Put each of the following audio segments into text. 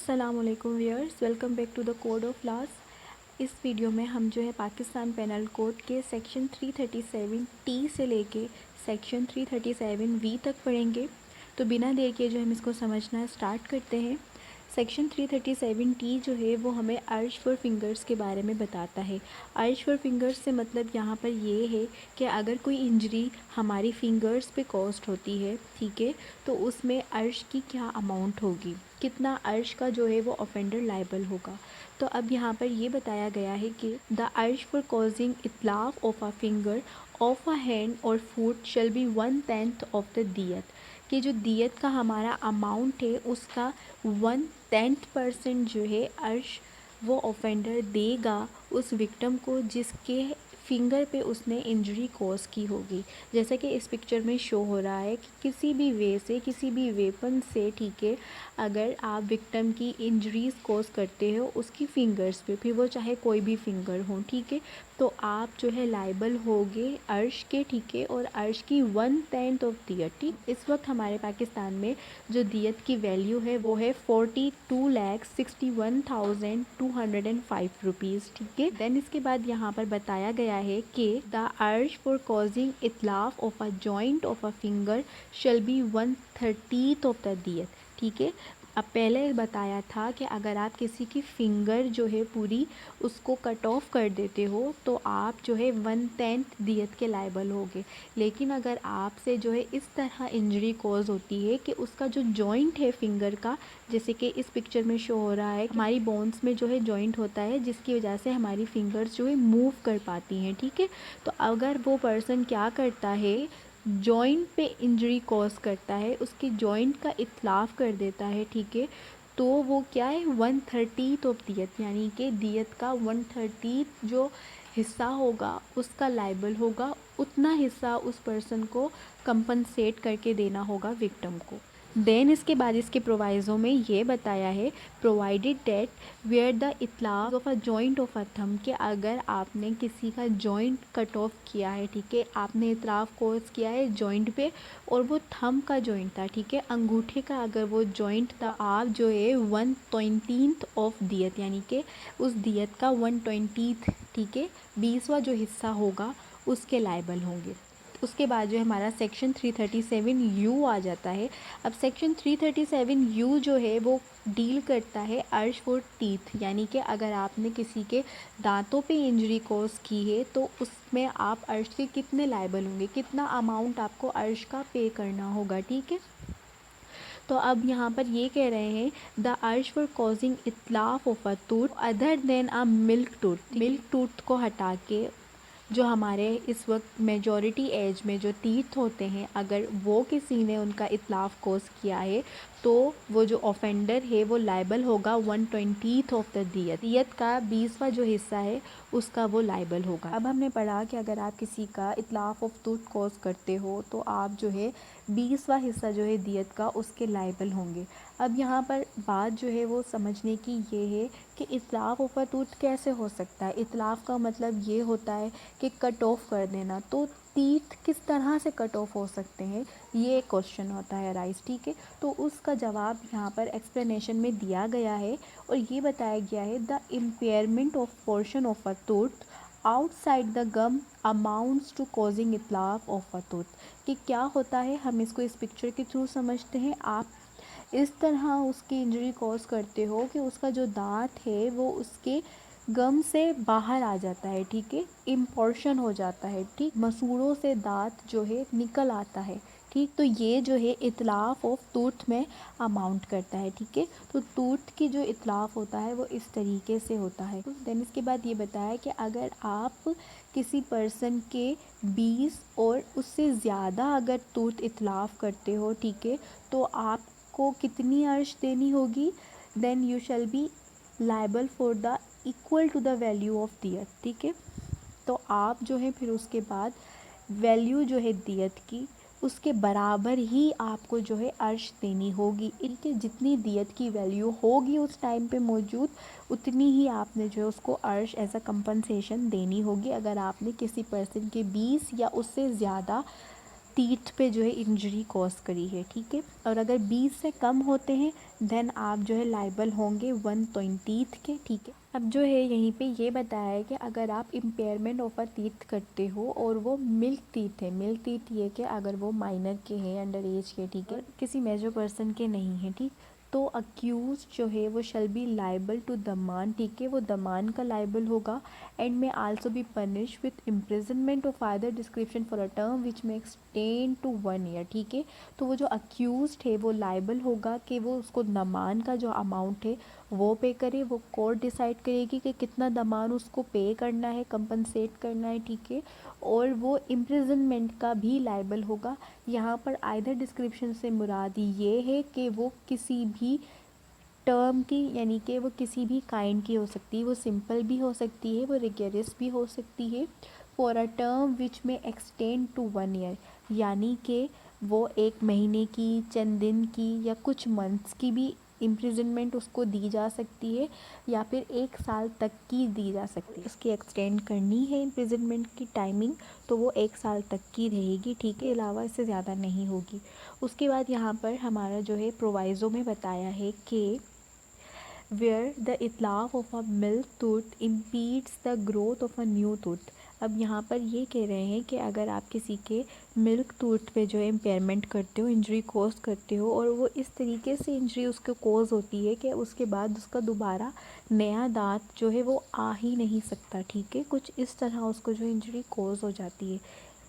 अस्सलामुअलैकुम viewers, welcome back to the code of laws. इस video में हम जो है पाकिस्तान पेनल कोड के सेक्शन 337 टी से लेके सेक्शन 337 वी तक पढ़ेंगे। तो बिना देर किए जो हम इसको समझना स्टार्ट करते हैं। सेक्शन 337 टी जो है वो हमें अर्श फॉर फिंगर्स के बारे में बताता है। अर्श फॉर फिंगर्स से मतलब यहाँ पर ये है कि अगर कोई इंजरी हमारी फिंगर्स पे कॉस्ट होती है, ठीक है, तो उसमें अर्श की क्या अमाउंट होगी, कितना अर्श का जो है वो ऑफेंडर लाइबल होगा। तो अब यहाँ पर ये बताया गया है कि द अर्श फॉर कॉजिंग इतलाफ of a finger of a hand और foot shall be 1/10 of the दियत, कि जो दियत का हमारा अमाउंट है उसका 1/10% जो है अर्श वो ऑफेंडर देगा उस विक्टिम को जिसके फिंगर पे उसने इंजरी कॉज की होगी। जैसा कि इस पिक्चर में शो हो रहा है कि किसी भी वे से, किसी भी वेपन से, ठीक है, अगर आप विक्टिम की इंजरीज कॉज करते हो उसकी फिंगर्स पे, फिर वो चाहे कोई भी फिंगर हो, ठीक है, तो आप जो है लाइबल होगे अर्श के, ठीक है, और अर्श की 1/10 ऑफ दियत। ठीक, इस वक्त हमारे पाकिस्तान में जो दियत की वैल्यू है वो है 42,61,205 रुपीज़, ठीक है। देन इसके बाद यहाँ पर बताया गया है कि द अर्श फॉर कॉजिंग इतलाफ of a joint of a finger shall be 1/30 of the दियत, ठीक है। अब पहले बताया था कि अगर आप किसी की फिंगर जो है पूरी उसको कट ऑफ कर देते हो तो आप जो है 1/10 दियत के लायबल होगे। लेकिन अगर आपसे जो है इस तरह इंजरी कॉज होती है कि उसका जो जॉइंट है फिंगर का, जैसे कि इस पिक्चर में शो हो रहा है, हमारी बोन्स में जो है जॉइंट होता है जिसकी वजह से हमारी फिंगर्स जो है मूव कर पाती हैं, ठीक है। तो अगर वो पर्सन क्या करता है, जॉइंट पे इंजरी कॉज करता है, उसके जॉइंट का इतलाफ कर देता है, ठीक है, तो वो क्या है 1/30 ऑफ दियत, यानी कि दियत का 1/30 जो हिस्सा होगा उसका लाइबल होगा। उतना हिस्सा उस पर्सन को कंपनसेट करके देना होगा विक्टिम को। देन इसके बाद इसके प्रोवाइज़ो में ये बताया है, प्रोवाइडेड डेट वेयर द इतलाफ of a joint of a thumb, कि अगर आपने किसी का जॉइंट कट ऑफ किया है, ठीक है, आपने इतलाफ कोर्स किया है जॉइंट पे और वो थंब का जॉइंट था, ठीक है, अंगूठे का अगर वो जॉइंट था, आप जो है 1/20 ऑफ दियत, यानी कि उस दियत का 1/20, ठीक है, 20वां जो हिस्सा होगा उसके लायबल होंगे। उसके बाद जो है हमारा सेक्शन 337 यू आ जाता है। अब सेक्शन 337 यू जो है वो डील करता है अर्श फॉर टीथ, यानी कि अगर आपने किसी के दांतों पे इंजरी कॉज की है तो उसमें आप अर्श के कितने लायबल होंगे, कितना अमाउंट आपको अर्श का पे करना होगा, ठीक है। तो अब यहाँ पर ये कह रहे हैं द अर्श फॉर कॉजिंग इतलाफ of a tooth other than a milk tooth को हटा के जो हमारे इस वक्त मेजॉरिटी एज में जो टीथ होते हैं, अगर वो किसी ने उनका इतलाफ कोस किया है तो वो जो ऑफेंडर है वो लाइबल होगा 1/20 ऑफ द दियत, दियत का 20वां जो हिस्सा है उसका वो लाइबल होगा। अब हमने पढ़ा कि अगर आप किसी का इतलाफ ऑफ टूथ कोस करते हो तो आप जो है 20वां हिस्सा जो है दियत का उसके लाइबल होंगे। अब यहाँ पर बात जो है वो समझने की ये है कि इतलाफ ऑफ अ टूथ कैसे हो सकता है। इतलाफ का मतलब ये होता है कि कट ऑफ कर देना, तो टीथ किस तरह से कट ऑफ हो सकते हैं, ये एक क्वेश्चन होता है राइज, ठीक है। तो उसका जवाब यहाँ पर एक्सप्लेनेशन में दिया गया है और ये बताया गया है the impairment of portion of a tooth outside the gum amounts to causing इतलाफ ऑफ अ टूथ, कि क्या होता है, हम इसको इस पिक्चर के थ्रू समझते हैं। आप इस तरह उसकी इंजरी कॉज करते हो कि उसका जो दांत है वो उसके गम से बाहर आ जाता है, ठीक है, इम्पोर्शन हो जाता है, ठीक, मसूड़ों से दांत जो है निकल आता है, ठीक। तो ये जो है इतलाफ ऑफ टूथ में अमाउंट करता है, ठीक है। तो टूथ की जो इतलाफ होता है वो इस तरीके से होता है। देन इसके बाद ये बताया कि अगर आप किसी पर्सन के 20 और उससे ज़्यादा अगर टूथ इतलाफ करते हो, ठीक है, तो आपको कितनी अर्श देनी होगी, then you shall be liable for the equal to the value of दियत, ठीक है। तो आप जो है फिर उसके बाद वैल्यू जो है दियत की उसके बराबर ही आपको जो है अर्श देनी होगी, इनके जितनी दियत की वैल्यू होगी उस टाइम पे मौजूद उतनी ही आपने जो है उसको अर्श एज अ कंपनसेशन देनी होगी, अगर आपने किसी पर्सन के 20 या उससे ज़्यादा टीथ पे जो है इंजरी कॉज करी है, ठीक है। और अगर 20 से कम होते हैं देन आप जो है लाइबल होंगे 1/20 के, ठीक है। अब जो है यहीं पे ये बताया है कि अगर आप इम्पेयरमेंट ऑफ अ टीथ करते हो और वो मिल्क टीथ है, मिल्क टीथ ये कि अगर वो माइनर के हैं, अंडर एज के, ठीक है, किसी मेजर पर्सन के नहीं है, ठीक, तो अक्यूज जो है वो शैल बी लाइबल टू दमान, ठीक है, वो दमान का लाइबल होगा एंड में also be punish with imprisonment of either description for a term which में एक्सटेंड टू 1 ईयर, ठीक है। तो वो जो अक्यूज है वो लाइबल होगा कि वो उसको दमान का जो अमाउंट है वो पे करे, वो कोर्ट डिसाइड करेगी कि कितना दमान उसको पे करना है, कंपनसेट करना है, ठीक है। और वो इम्प्रिजनमेंट का भी लाइबल होगा। यहाँ पर आइदर डिस्क्रिप्शन से मुराद ये है कि वो किसी भी टर्म की, यानी कि वो किसी भी काइंड की हो सकती है, वो सिंपल भी हो सकती है, वो रिगरस भी हो सकती है, फॉर अ टर्म विच में एक्सटेंड टू 1 ईयर, यानी कि वो 1 महीने की, चंद दिन की या कुछ मंथ्स की भी इम्प्रिजनमेंट उसको दी जा सकती है या फिर 1 साल तक की दी जा सकती है। उसकी एक्सटेंड करनी है इम्प्रिजनमेंट की टाइमिंग तो वो 1 साल तक की रहेगी, ठीक है, अलावा इससे ज़्यादा नहीं होगी। उसके बाद यहाँ पर हमारा जो है प्रोवाइज़ो में बताया है कि where the इतलाफ of a milk tooth impedes the growth of a new tooth। अब यहाँ पर ये कह रहे हैं कि अगर आप किसी के मिल्क टूथ पे जो है इम्पेयरमेंट करते हो, इंजरी कोज करते हो और वो इस तरीके से इंजरी उसको कोज होती है कि उसके बाद उसका दोबारा नया दांत जो है वो आ ही नहीं सकता, ठीक है, कुछ इस तरह उसको जो इंजरी कोज हो जाती है,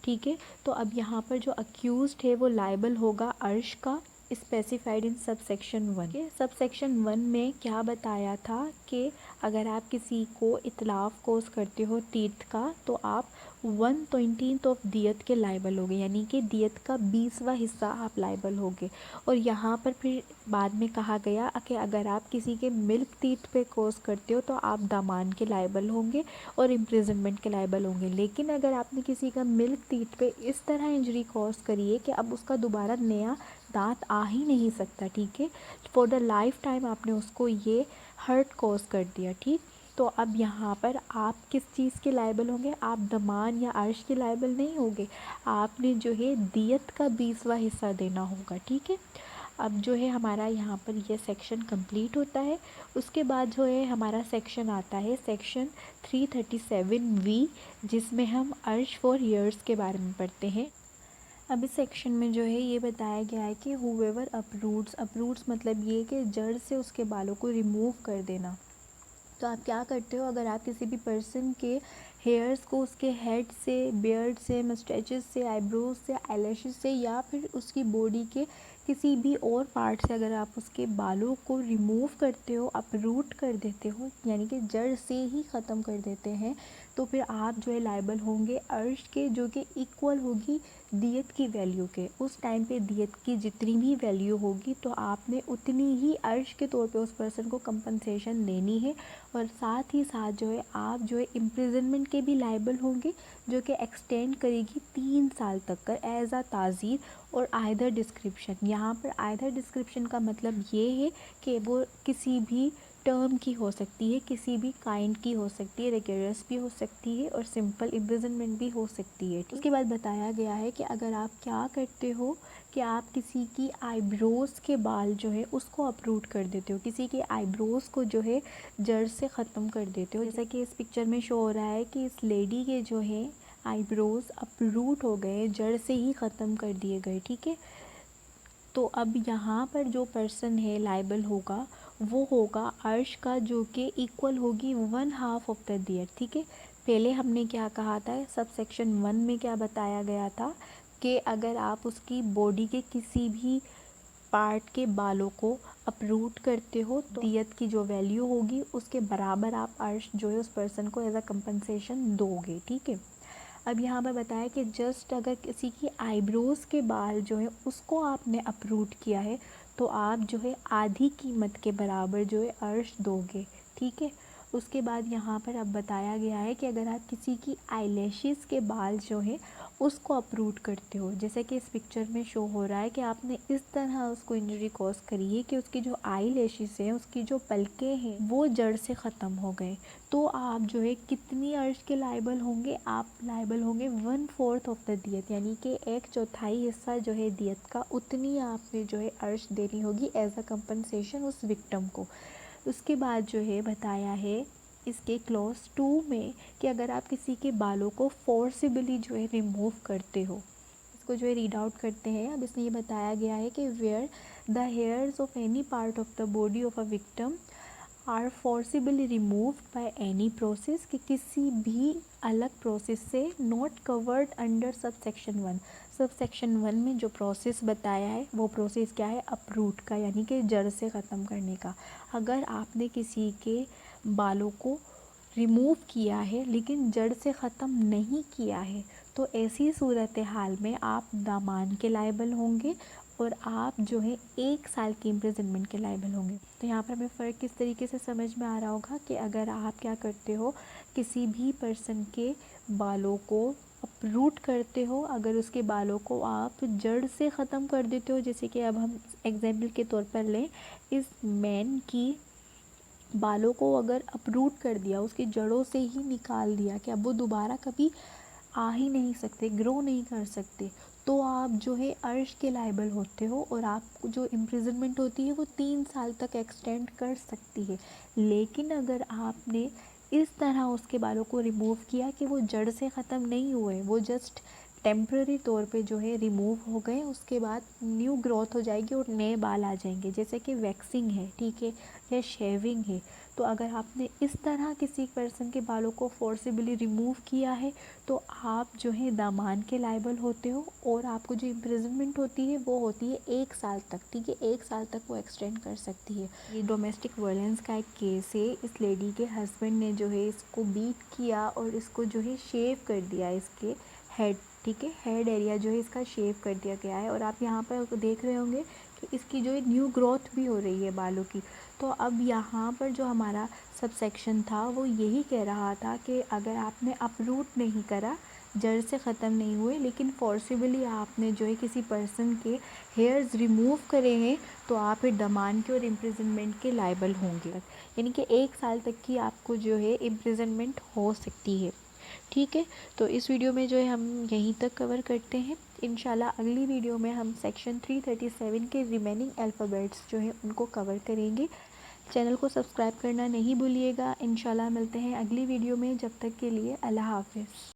ठीक है। तो अब यहाँ पर जो अक्यूज्ड है वो लाइबल होगा अर्श का, स्पेसिफाइड इन सब सेक्शन 1 के। सब सेक्शन 1 में क्या बताया था कि अगर आप किसी को इतलाफ कोस करते हो टीथ का तो आप 1/20 ऑफ दियत के लाइबल होगे, यानी कि दियत का 20वां हिस्सा आप लाइबल होगे। और यहाँ पर फिर बाद में कहा गया कि अगर आप किसी के मिल्क टीथ पे कोस करते हो तो आप दामान के लाइबल होंगे और इम्प्रिजनमेंट के लाइबल होंगे। लेकिन अगर आपने किसी का मिल्क टीथ पे इस तरह इंजरी कॉज करी है कि अब उसका दोबारा नया दांत आ ही नहीं सकता, ठीक है, फॉर द लाइफ टाइम आपने उसको ये हर्ट कॉज कर दिया, ठीक। तो अब यहाँ पर आप किस चीज़ के लायबल होंगे, आप दमान या अर्श के लायबल नहीं होंगे, आपने जो है दियत का 20वां हिस्सा देना होगा, ठीक है। अब जो है हमारा यहाँ पर ये सेक्शन कंप्लीट होता है। उसके बाद जो है हमारा सेक्शन आता है सेक्शन 337V, जिसमें हम अर्श फॉर ईयर्स के बारे में पढ़ते हैं। अब इस सेक्शन में जो है ये बताया गया है कि हुएवर अपरूट्स मतलब ये कि जड़ से उसके बालों को रिमूव कर देना। तो आप क्या करते हो, अगर आप किसी भी पर्सन के हेयर्स को उसके हेड से, बियर्ड से, मस्टैचेस से, आईब्रोज से, आईलैशेस से या फिर उसकी बॉडी के किसी भी और पार्ट से अगर आप उसके बालों को रिमूव करते हो, अपरूट कर देते हो, यानी कि जड़ से ही ख़त्म कर देते हैं, तो फिर आप जो है लायबल होंगे अर्श के, जो कि इक्वल होगी दियत की वैल्यू के। उस टाइम पे दियत की जितनी भी वैल्यू होगी तो आपने उतनी ही अर्श के तौर पे उस पर्सन को कंपनसेशन देनी है। और साथ ही साथ जो है आप जो है इम्प्रिजनमेंट के भी लायबल होंगे, जो कि एक्सटेंड करेगी 3 साल तक का एज अ ताज़ीर। और आइदर डिस्क्रिप्शन, यहाँ पर आइदर डिस्क्रिप्शन का मतलब ये है कि वो किसी भी टर्म की हो सकती है, किसी भी काइंड की हो सकती है, रिगरस भी हो सकती है और सिंपल इम्प्रिजनमेंट भी हो सकती है। उसके बाद बताया गया है कि अगर आप क्या करते हो कि आप किसी की आईब्रोज़ के बाल जो है उसको अपरूट कर देते हो, किसी के आईब्रोज़ को जो है जड़ से ख़त्म कर देते हो। जैसा कि इस पिक्चर में शो हो रहा है कि इस लेडी के जो है आईब्रोज़ अपरूट हो गए, जड़ से ही ख़त्म कर दिए गए, ठीक है। तो अब यहाँ पर जो पर्सन है लाइबल होगा वो होगा अर्श का, जो कि इक्वल होगी 1/2 ऑफ द दियर, ठीक है। पहले हमने क्या कहा था, सब सेक्शन 1 में क्या बताया गया था कि अगर आप उसकी बॉडी के किसी भी पार्ट के बालों को अपरूट करते हो तो दियत की जो वैल्यू होगी उसके बराबर आप अर्श जो है उस पर्सन को एज अ कंपनसेशन दोगे, ठीक है। अब यहाँ पर बताया कि जस्ट अगर किसी की आईब्रोज़ के बाल जो है उसको आपने अपरूट किया है तो आप जो है आधी कीमत के बराबर जो है अर्श दोगे, ठीक है। उसके बाद यहाँ पर अब बताया गया है कि अगर आप किसी की आईलैशेस के बाल जो है उसको अपरूट करते हो, जैसे कि इस पिक्चर में शो हो रहा है कि आपने इस तरह उसको इंजरी कॉज करी है कि उसकी जो आईलैशेस हैं, उसकी जो पलकें हैं वो जड़ से ख़त्म हो गए, तो आप जो है कितनी अर्श के लायबल होंगे? आप लायबल होंगे 1/4 ऑफ द दियत, यानी कि 1/4 हिस्सा जो है दियत का, उतनी आपने जो है अर्श देनी होगी एज अ कंपनसेशन उस विक्टिम को। उसके बाद जो है बताया है इसके क्लॉज 2 में कि अगर आप किसी के बालों को फोर्सिबली जो है रिमूव करते हो, इसको जो है रीड आउट करते हैं। अब इसमें ये बताया गया है कि where the hairs of any part of the body of a victim are forcibly removed by any process, कि किसी भी अलग प्रोसेस से not covered under subsection 1। Subsection 1 में जो प्रोसेस बताया है वो प्रोसेस क्या है? अपरूट का, यानी कि जड़ से ख़त्म करने का। अगर आपने किसी के बालों को रिमूव किया है लेकिन जड़ से ख़त्म नहीं किया है, तो ऐसी सूरत हाल में आप दामान के लायबल होंगे और आप जो है 1 साल की इम्प्रिजनमेंट के लायबल होंगे। तो यहाँ पर हमें फ़र्क किस तरीके से समझ में आ रहा होगा कि अगर आप क्या करते हो, किसी भी पर्सन के बालों को अपरूट करते हो, अगर उसके बालों को आप जड़ से ख़त्म कर देते हो, जैसे कि अब हम एग्जाम्पल के तौर पर लें, इस मैन की बालों को अगर अपरूट कर दिया, उसकी जड़ों से ही निकाल दिया कि अब वो दोबारा कभी आ ही नहीं सकते, ग्रो नहीं कर सकते, तो आप जो है अर्श के लायबल होते हो और आपको जो इम्प्रिजनमेंट होती है वो 3 साल तक एक्सटेंड कर सकती है। लेकिन अगर आपने इस तरह उसके बालों को रिमूव किया कि वो जड़ से ख़त्म नहीं हुए, वो जस्ट टेम्प्ररी तौर पे जो है रिमूव हो गए, उसके बाद न्यू ग्रोथ हो जाएगी और नए बाल आ जाएंगे, जैसे कि वैक्सिंग है, ठीक है, या शेविंग है। तो अगर आपने इस तरह किसी पर्सन के बालों को फोर्सिबली रिमूव किया है तो आप जो है दामान के लायबल होते हो और आपको जो इम्प्रिजनमेंट होती है वो होती है 1 साल तक, ठीक है, 1 साल तक वो एक्सटेंड कर सकती है। ये डोमेस्टिक वायलेंस का एक केस है। इस लेडी के हस्बैंड ने जो है इसको बीट किया और इसको जो है शेव कर दिया, इसके हेड, ठीक है, हेड एरिया जो है इसका शेव कर दिया गया है और आप यहाँ पर देख रहे होंगे कि इसकी जो है न्यू ग्रोथ भी हो रही है बालों की। तो अब यहाँ पर जो हमारा सब सेक्शन था वो यही कह रहा था कि अगर आपने अपरूट नहीं करा, जड़ से ख़त्म नहीं हुए, लेकिन फोर्सिबली आपने जो है किसी पर्सन के हेयर्स रिमूव करे हैं, तो आप फिर दमान के और इम्प्रिजनमेंट के लायबल होंगे, यानी कि 1 साल तक की आपको जो है इम्प्रिजनमेंट हो सकती है, ठीक है। तो इस वीडियो में जो है हम यहीं तक कवर करते हैं। इंशाल्लाह अगली वीडियो में हम सेक्शन 337 के रिमेनिंग अल्फ़ाबेट्स जो है उनको कवर करेंगे। चैनल को सब्सक्राइब करना नहीं भूलिएगा। इंशाल्लाह मिलते हैं अगली वीडियो में, जब तक के लिए अल्लाह हाफ़िज़।